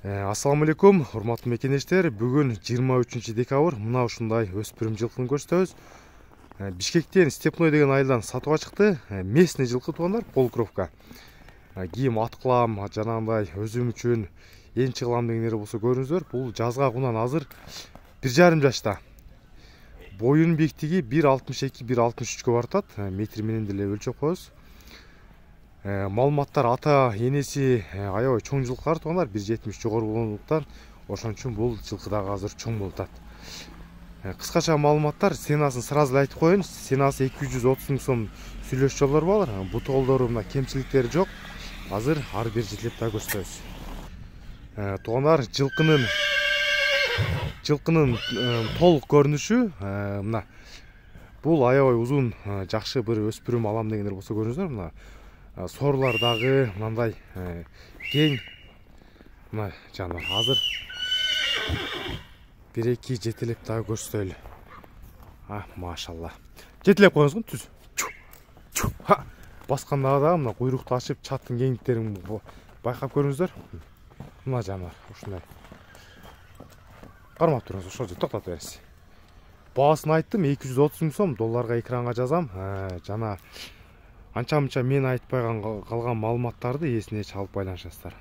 Ассаламу алейкум, урматтуу мекенештер. Бүгүн 23 декабрь, мына ушундай өспүрүм жылкыны көрсөтөбүз. Бишкектен Степной деген айылдан сатууга чыкты. Местный жылкы туугандар, полукровка. Кийим аткылам, жанагындай өзүм үчүн энчи кылам дегендер болсо көрүңүздөр. Бул жазга кунан азыр 1,5 жашта. Боюнун бийиктиги 1,62-1,63 баратат. Метр менен деле өлчөп коебуз. Маалыматтар ата энеси аябай чоң жылкылар туугандар, 1,70 жогору болгондуктан ошон үчүн бул жылкы дагы азыр чоң болуп атат. Кыскача маалыматтар, ценасын сразу айтып коеюн. Ценасы 230 миң сом сүйлөш жолдор бар. Буту колдору мына кемчиликтери жок. Азыр ар бир жетилеп да көрсөтөбүз. Туугандар, жылкынын толук көрүнүшү мына. Бул аябай узун, жакшы бир өспүрүм алам дегендер болсо көрүңүздөр. Мына сорлар дагы мындай кең. Мына жаныбар азыр 1-2 жетелеп дагы көрсөтөлү. Машалла. Жетелеп коюңуз түз. Басканда да мына куйрукту ачып, чаттын кеңдиктерин байкап көрүңүздөр. Мына жаныбар ушундай. Кармап туруңуз, ошол жерде токтотуп бересиз. Баасын айттым, 230 миң сом, долларга экранга жазам. Жана анча-мынча мен айтпай калган маалыматтарды эсине алып байланышасыздар.